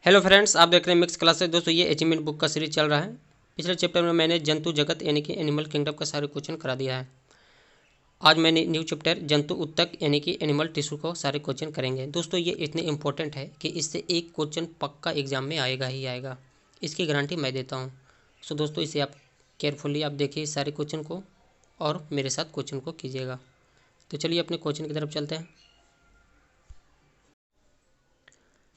Hello friends, आप देख रहे हैं मिक्स क्लासेस। दोस्तों ये अचीवमेंट बुक का सीरीज चल रहा है। पिछले चैप्टर में मैंने जंतु जगत यानी कि एनिमल किंगडम का सारे क्वेश्चन करा दिया है। आज मैंने न्यू चैप्टर जंतु उत्तक यानी कि एनिमल टिश्यू को सारे क्वेश्चन करेंगे। दोस्तों ये इतने इंपॉर्टेंट है कि इससे एक क्वेश्चन पक्का एग्जाम में आएगा ही आएगा, इसकी गारंटी मैं देता हूँ। सो दोस्तों इसे आप केयरफुली आप देखिए सारे क्वेश्चन को और मेरे साथ क्वेश्चन को कीजिएगा। तो चलिए अपने क्वेश्चन की तरफ चलते हैं।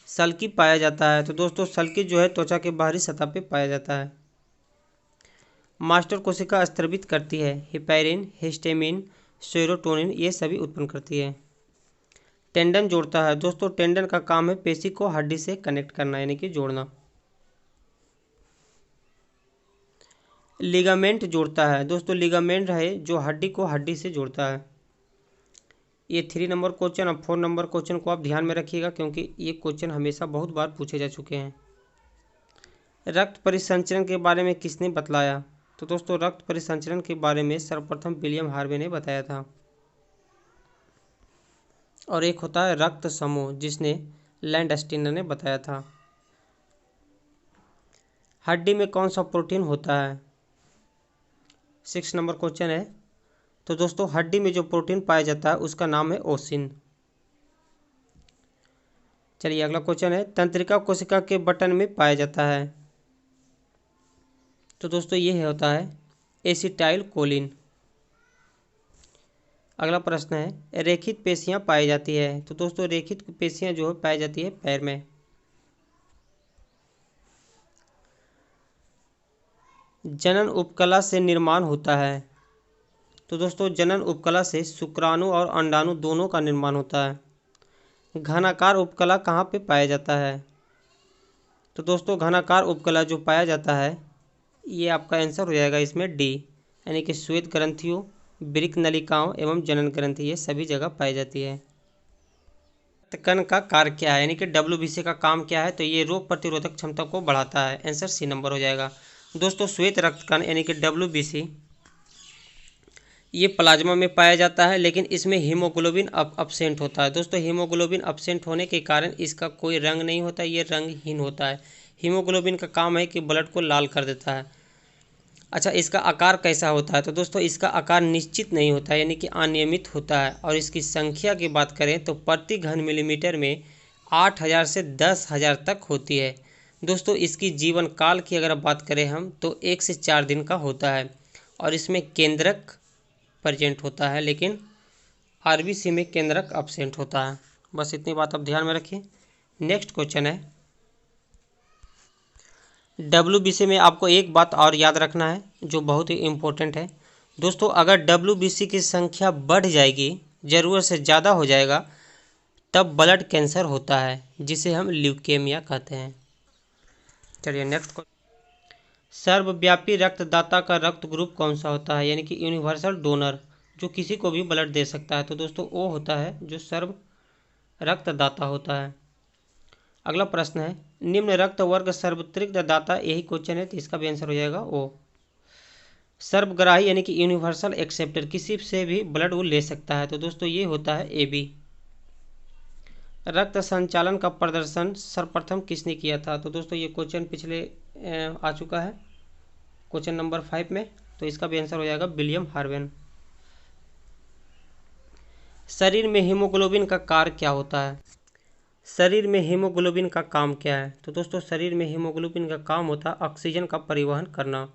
सल्की पाया जाता है। तो दोस्तों सल्की जो है त्वचा के बाहरी सतह पे पाया जाता है। मास्टर कोशिका स्त्रवित करती है। हिपैरिन, हिस्टेमिन, सेरोटोनिन ये सभी उत्पन्न करती है। टेंडन जोड़ता है। दोस्तों टेंडन का काम है पेशी को हड्डी से कनेक्ट करना यानी कि जोड़ना। लिगामेंट जोड़ता है। दोस्तों लिगामेंट है जो हड्डी को हड्डी से जोड़ता है। ये 3 नंबर क्वेश्चन और 4 नंबर क्वेश्चन को आप ध्यान में रखिएगा, क्योंकि ये क्वेश्चन हमेशा बहुत बार पूछे जा चुके हैं। रक्त परिसंचरण के बारे में किसने बतलाया? तो दोस्तों रक्त परिसंचरण के बारे में सर्वप्रथम विलियम हार्वे ने बताया था। और एक होता है रक्त समूह, जिसने लैंडस्टीनर ने बताया था। हड्डी में कौन सा प्रोटीन होता है? 6 नंबर क्वेश्चन है। तो दोस्तों हड्डी में जो प्रोटीन पाया जाता है उसका नाम है ओसिन। चलिए अगला क्वेश्चन है, तंत्रिका कोशिका के बटन में पाया जाता है। तो दोस्तों ये होता है एसिटाइल कोलिन। अगला प्रश्न है, रेखित पेशियां पाई जाती है। तो दोस्तों रेखित पेशियां जो है पाई जाती है पैर में। जनन उपकला से निर्माण होता है। तो दोस्तों जनन उपकला से शुक्राणु और अंडाणु दोनों का निर्माण होता है। घनाकार उपकला कहाँ पे पाया जाता है? तो दोस्तों घनाकार उपकला जो पाया जाता है ये आपका आंसर हो जाएगा इसमें डी, यानी कि श्वेत ग्रंथियों, वृक्क नलिकाओं एवं जनन ग्रंथि ये सभी जगह पाई जाती है। कण का कार्य क्या है, यानी कि WBC का काम क्या है? तो ये रोग प्रतिरोधक क्षमता को बढ़ाता है। आंसर सी नंबर हो जाएगा। दोस्तों श्वेत रक्त कण यानी कि WBC ये प्लाज्मा में पाया जाता है, लेकिन इसमें हीमोग्लोबिन अब्सेंट होता है। दोस्तों हीमोग्लोबिन अब्सेंट होने के कारण इसका कोई रंग नहीं होता, ये रंगहीन होता है। हीमोग्लोबिन का काम है कि ब्लड को लाल कर देता है। अच्छा, इसका आकार कैसा होता है? तो दोस्तों इसका आकार निश्चित नहीं होता है, यानी कि अनियमित होता है। और इसकी संख्या की बात करें तो प्रति घन मिलीमीटर में 8000 से 10,000 तक होती है। दोस्तों इसकी जीवन काल की अगर बात करें हम तो 1 से 4 दिन का होता है। और इसमें केंद्रक प्रेजेंट होता है, लेकिन RBC में केंद्रक अब्सेंट होता है। बस इतनी बात आप ध्यान में रखिए। नेक्स्ट क्वेश्चन है, WBC में आपको एक बात और याद रखना है जो बहुत ही इम्पोर्टेंट है। दोस्तों अगर WBC की संख्या बढ़ जाएगी, ज़रूरत से ज़्यादा हो जाएगा, तब ब्लड कैंसर होता है, जिसे हम ल्यूकेमिया कहते हैं। चलिए नेक्स्ट क्वेश्चन, सर्वव्यापी रक्तदाता का रक्त ग्रुप कौन सा होता है? यानी कि यूनिवर्सल डोनर, जो किसी को भी ब्लड दे सकता है। तो दोस्तों वो होता है जो सर्व रक्तदाता होता है। अगला प्रश्न है, निम्न रक्त वर्ग सर्वत्रिक दाता, यही क्वेश्चन है तो इसका भी आंसर हो जाएगा ओ। सर्वग्राही यानी कि यूनिवर्सल एक्सेप्टर, किसी से भी ब्लड वो ले सकता है। तो दोस्तों ये होता है AB। रक्त संचालन का प्रदर्शन सर्वप्रथम किसने किया था? तो दोस्तों ये क्वेश्चन पिछले आ चुका है क्वेश्चन नंबर 5 में, तो इसका भी आंसर हो जाएगा विलियम हार्वे। शरीर में हीमोग्लोबिन का कार्य क्या होता है? शरीर में हीमोग्लोबिन का काम क्या है? तो दोस्तों शरीर में हीमोग्लोबिन का काम होता है ऑक्सीजन का परिवहन करना।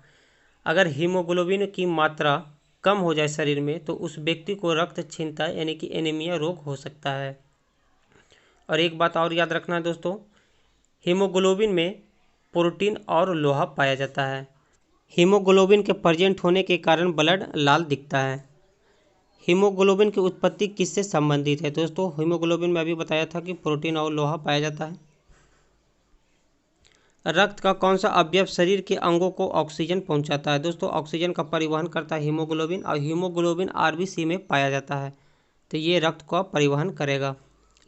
अगर हीमोग्लोबिन की मात्रा कम हो जाए शरीर में तो उस व्यक्ति को रक्तहीनता यानी कि एनीमिया रोग हो सकता है। और एक बात और याद रखना है दोस्तों, हीमोग्लोबिन में प्रोटीन और लोहा पाया जाता है। हीमोग्लोबिन के प्रेजेंट होने के कारण ब्लड लाल दिखता है। हीमोग्लोबिन की उत्पत्ति किससे संबंधित है? दोस्तों हीमोग्लोबिन में अभी बताया था कि प्रोटीन और लोहा पाया जाता है। रक्त का कौन सा अवयव शरीर के अंगों को ऑक्सीजन पहुंचाता है? दोस्तों ऑक्सीजन का परिवहन करता है हीमोग्लोबिन, और हीमोग्लोबिन RBC में पाया जाता है, तो ये रक्त का परिवहन करेगा।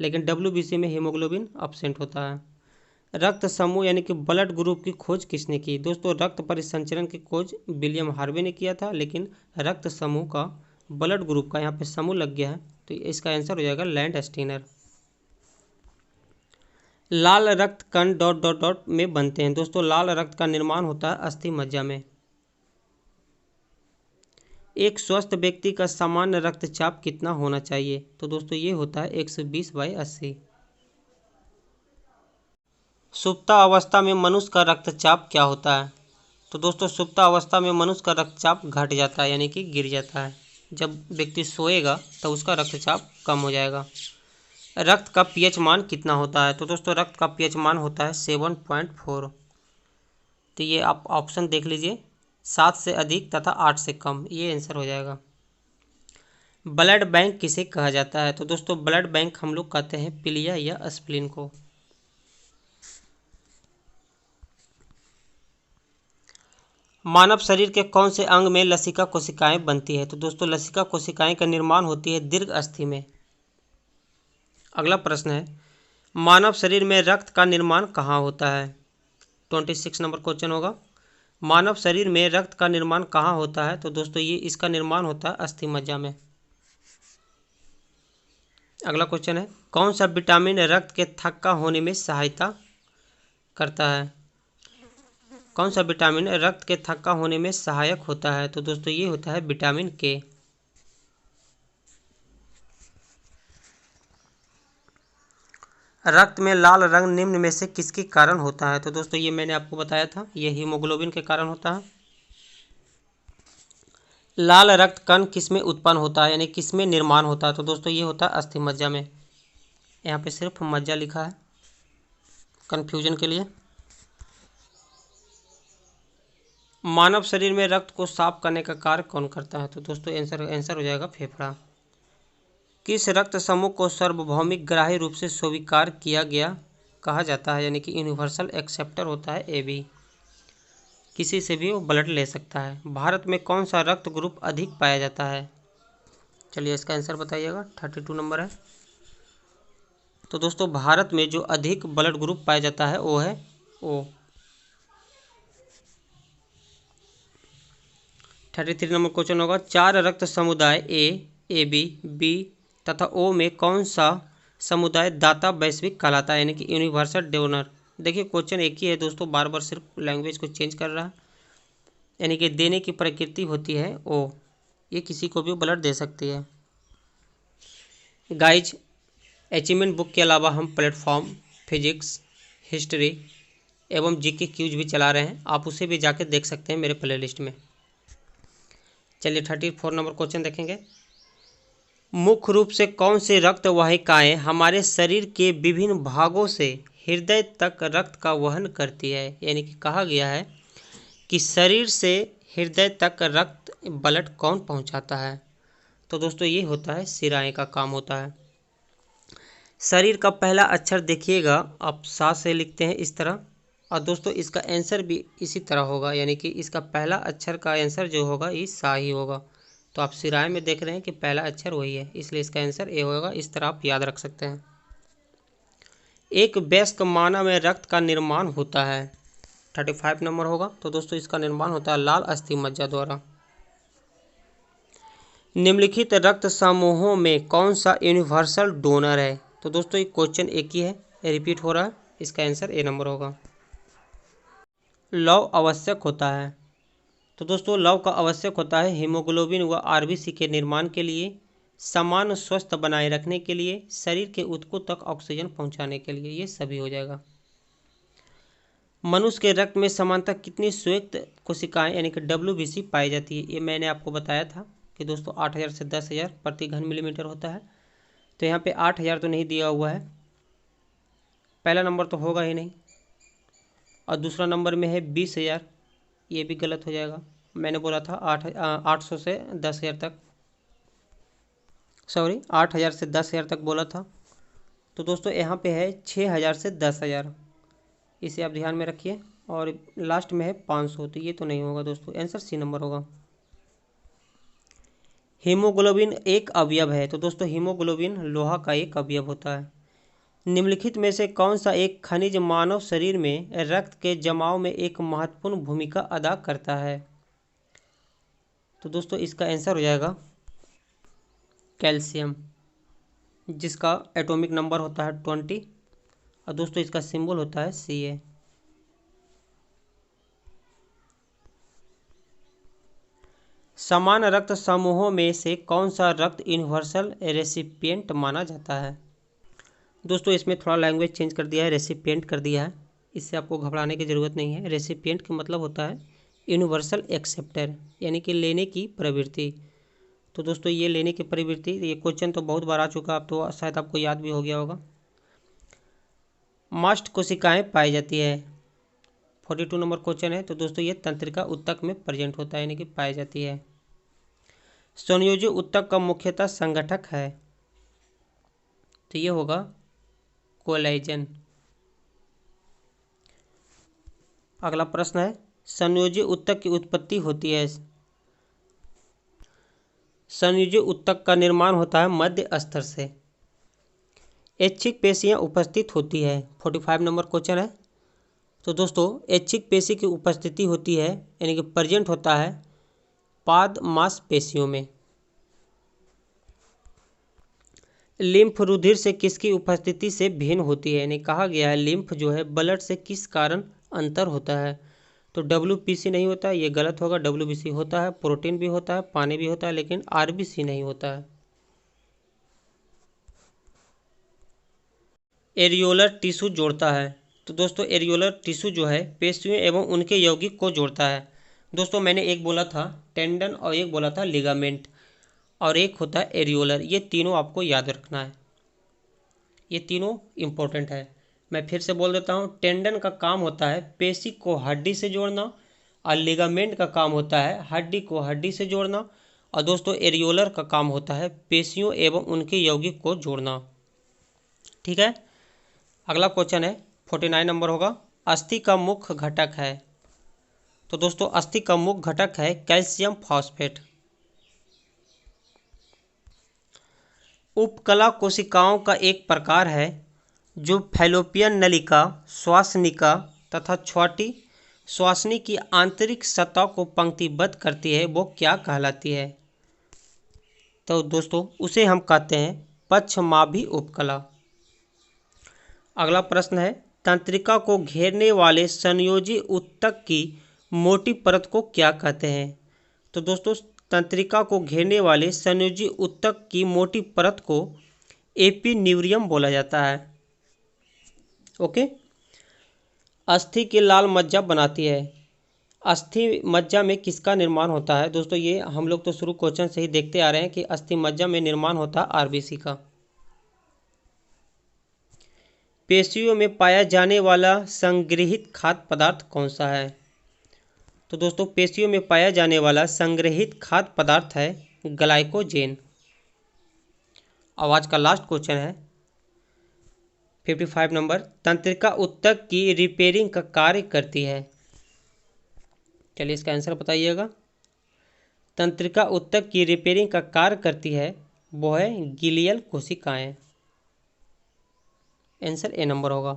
लेकिन WBC में हीमोग्लोबिन अब्सेंट होता है। रक्त समूह यानी कि ब्लड ग्रुप की खोज किसने की? दोस्तों रक्त परिसंचरण की खोज विलियम हार्वे ने किया था, लेकिन रक्त समूह का, ब्लड ग्रुप का यहाँ पे समूह लग गया है, तो इसका आंसर हो जाएगा लैंडस्टीनर। लाल रक्त कण डॉट डॉट डॉट में बनते हैं। दोस्तों लाल रक्त का निर्माण होता है अस्थि मज्जा में। एक स्वस्थ व्यक्ति का सामान्य रक्तचाप कितना होना चाहिए? तो दोस्तों ये होता है 120/80। सुप्तावस्था में मनुष्य का रक्तचाप क्या होता है? तो दोस्तों सुप्तावस्था में मनुष्य का रक्तचाप घट जाता है, यानी कि गिर जाता है। जब व्यक्ति सोएगा तो उसका रक्तचाप कम हो जाएगा। रक्त का पीएच मान कितना होता है? तो दोस्तों रक्त का पीएच मान होता है 7.4। तो ये आप ऑप्शन देख लीजिए, 7 से अधिक तथा 8 से कम, ये आंसर हो जाएगा। ब्लड बैंक किसे कहा जाता है? तो दोस्तों ब्लड बैंक हम लोग कहते हैं पीलिया या स्प्लीन को। मानव शरीर के कौन से अंग में लसिका कोशिकाएं बनती है? तो दोस्तों लसिका कोशिकाएं का निर्माण होती है दीर्घ अस्थि में। अगला प्रश्न है, मानव शरीर में रक्त का निर्माण कहाँ होता है? 26 नंबर क्वेश्चन होगा। मानव शरीर में रक्त का निर्माण कहाँ होता है? तो दोस्तों ये इसका निर्माण होता है अस्थि मज्जा में। अगला क्वेश्चन है, कौन सा विटामिन रक्त के थक्का होने में सहायता करता है? कौन सा विटामिन रक्त के थक्का होने में सहायक होता है? तो दोस्तों ये होता है विटामिन के। रक्त में लाल रंग निम्न में से किसके कारण होता है? तो दोस्तों ये मैंने आपको बताया था, ये हीमोग्लोबिन के कारण होता है। लाल रक्त कण किसमें उत्पन्न होता है, यानी किसमें निर्माण होता है? तो दोस्तों ये होता है अस्थि मज्जा में। यहाँ पे सिर्फ मज्जा लिखा है कंफ्यूजन के लिए। मानव शरीर में रक्त को साफ करने का कार्य कौन करता है? तो दोस्तों आंसर हो जाएगा फेफड़ा। किस रक्त समूह को सार्वभौमिक ग्राह्य रूप से स्वीकार किया गया कहा जाता है, यानी कि यूनिवर्सल एक्सेप्टर होता है AB। किसी से भी वो ब्लड ले सकता है। भारत में कौन सा रक्त ग्रुप अधिक पाया जाता है? चलिए इसका आंसर बताइएगा, 32 नंबर है। तो दोस्तों भारत में जो अधिक ब्लड ग्रुप पाया जाता है वो है O। 33 नंबर क्वेश्चन होगा, चार रक्त समुदाय A, AB, B तथा O में कौन सा समुदाय दाता वैश्विक कहलाता है, यानी कि यूनिवर्सल डोनर। देखिए क्वेश्चन एक ही है दोस्तों, बार बार सिर्फ लैंग्वेज को चेंज कर रहा है। यानी कि देने की प्रकृति होती है O, ये किसी को भी ब्लड दे सकती है। गाइज अचीवमेंट बुक के अलावा हम प्लेटफॉर्म, फिजिक्स, हिस्ट्री एवं जीके क्यूज भी चला रहे हैं, आप उसे भी जाकर देख सकते हैं मेरे प्लेलिस्ट में। चलिए 34 नंबर क्वेश्चन देखेंगे। मुख्य रूप से कौन से रक्त वाहिकाएं हमारे शरीर के विभिन्न भागों से हृदय तक रक्त का वहन करती है, यानी कि कहा गया है कि शरीर से हृदय तक रक्त ब्लड कौन पहुंचाता है? तो दोस्तों ये होता है शिराएं का काम होता है। शरीर का पहला अक्षर देखिएगा, आप सा से लिखते हैं इस तरह, और दोस्तों इसका आंसर भी इसी तरह होगा, यानी कि इसका पहला अक्षर का आंसर जो होगा ये सा ही होगा। तो आप सिराए में देख रहे हैं कि पहला अक्षर वही है, इसलिए इसका आंसर ए होगा। इस तरह आप याद रख सकते हैं। एक वयस्क मानव में रक्त का निर्माण होता है, 35 नंबर होगा। तो दोस्तों इसका निर्माण होता है लाल अस्थि मज्जा द्वारा। निम्नलिखित रक्त समूहों में कौन सा यूनिवर्सल डोनर है? तो दोस्तों ये क्वेश्चन एक ही है, रिपीट हो रहा है, इसका आंसर ए नंबर होगा। लव आवश्यक होता है, तो दोस्तों लव का आवश्यक होता है हीमोग्लोबिन व आरबीसी के निर्माण के लिए, समान स्वस्थ बनाए रखने के लिए, शरीर के ऊतकों तक ऑक्सीजन पहुंचाने के लिए, ये सभी हो जाएगा। मनुष्य के रक्त में सामान्यतः कितनी श्वेत कोशिकाएं यानी कि WBC पाई जाती है? ये मैंने आपको बताया था कि दोस्तों 8000 से 10000 प्रति घन मिलीमीटर होता है। तो यहाँ पे 8000 तो नहीं दिया हुआ है, पहला नंबर तो होगा ही नहीं, और दूसरा नंबर में है 20000, ये भी गलत हो जाएगा। मैंने बोला था 800 से 10000 तक, सॉरी 8000 से 10000 तक बोला था। तो दोस्तों यहाँ पे है 6000 से 10000, इसे आप ध्यान में रखिए। और लास्ट में है 500, तो ये तो नहीं होगा दोस्तों, आंसर सी नंबर होगा। हीमोग्लोबिन एक अवयव है, तो दोस्तों हीमोग्लोबिन लोहा का एक अवयव होता है। निम्नलिखित में से कौन सा एक खनिज मानव शरीर में रक्त के जमाव में एक महत्वपूर्ण भूमिका अदा करता है? तो दोस्तों इसका आंसर हो जाएगा कैल्शियम, जिसका एटॉमिक नंबर होता है 20 और दोस्तों इसका सिंबल होता है Ca। समान रक्त समूहों में से कौन सा रक्त यूनिवर्सल रेसिपिएंट माना जाता है? दोस्तों इसमें थोड़ा लैंग्वेज चेंज कर दिया है, रेसिपिएंट कर दिया है। इससे आपको घबराने की ज़रूरत नहीं है। रेसिपिएंट का मतलब होता है यूनिवर्सल एक्सेप्टर, यानी कि लेने की प्रवृत्ति। तो दोस्तों ये लेने की प्रवृत्ति, ये क्वेश्चन तो बहुत बार आ चुका, अब तो शायद आपको याद भी हो गया होगा। मास्ट कोशिकाएं पाई जाती है, 42 नंबर क्वेश्चन है। तो दोस्तों ये तंत्रिका ऊतक में प्रेजेंट होता है, यानी कि पाई जाती है। संयोजी ऊतक का मुख्यतः संगठक है, तो ये होगा कोलेजन। अगला प्रश्न है, संयोजी ऊतक की उत्पत्ति होती है। संयोजी ऊतक का निर्माण होता है मध्य स्तर से। ऐच्छिक पेशियां उपस्थित होती है, 45 नंबर क्वेश्चन है। तो दोस्तों ऐच्छिक पेशी की उपस्थिति होती है, यानी कि प्रेजेंट होता है पाद मांसपेशियों में। लिम्फ रुधिर से किसकी उपस्थिति से भिन्न होती है, यानी कहा गया है लिम्फ जो है ब्लड से किस कारण अंतर होता है। तो WBC नहीं होता है, ये गलत होगा। WBC होता है, प्रोटीन भी होता है, पानी भी होता है, लेकिन RBC नहीं होता है। एरियोलर टिश्यू जोड़ता है। तो दोस्तों एरियोलर टिश्यू जो है पेशियों एवं उनके यौगिक को जोड़ता है। दोस्तों मैंने एक बोला था टेंडन और एक बोला था लिगामेंट, और एक होता है एरियोलर। ये तीनों आपको याद रखना है, ये तीनों इम्पोर्टेंट है। मैं फिर से बोल देता हूँ, टेंडन का काम होता है पेशी को हड्डी से जोड़ना, और लिगामेंट का काम होता है हड्डी को हड्डी से जोड़ना, और दोस्तों एरियोलर का काम होता है पेशियों एवं उनके यौगिक को जोड़ना। ठीक है, अगला क्वेश्चन है 49 नंबर होगा, अस्थि का मुख्य घटक है। तो दोस्तों अस्थि का मुख्य घटक है कैल्शियम फॉस्फेट। उपकला कोशिकाओं का एक प्रकार है जो फैलोपियन नलिका, श्वासनिका तथा छोटी श्वासनी की आंतरिक सतह को पंक्तिबद्ध करती है, वो क्या कहलाती है? तो दोस्तों उसे हम कहते हैं पक्षमाभी उपकला। अगला प्रश्न है, तंत्रिका को घेरने वाले संयोजी ऊतक की मोटी परत को क्या कहते हैं? तो दोस्तों तंत्रिका को घेरने वाले संयोजी ऊतक की मोटी परत को एपिन्यूरियम बोला जाता है। ओके। अस्थि की लाल मज्जा बनाती है। अस्थि मज्जा में किसका निर्माण होता है? दोस्तों ये हम लोग तो शुरू क्वेश्चन से ही देखते आ रहे हैं कि अस्थि मज्जा में निर्माण होता है RBC का। पेशियों में पाया जाने वाला संग्रहित खाद्य पदार्थ कौन सा है? तो दोस्तों पेशियों में पाया जाने वाला संग्रहित खाद्य पदार्थ है ग्लाइकोजेन। आज का लास्ट क्वेश्चन है 55 नंबर, तंत्रिका ऊतक की रिपेयरिंग का कार्य करती है। चलिए इसका आंसर बताइएगा। तंत्रिका ऊतक की रिपेयरिंग का कार्य करती है वो है गिलियल कोशिकाएं। आंसर A नंबर होगा।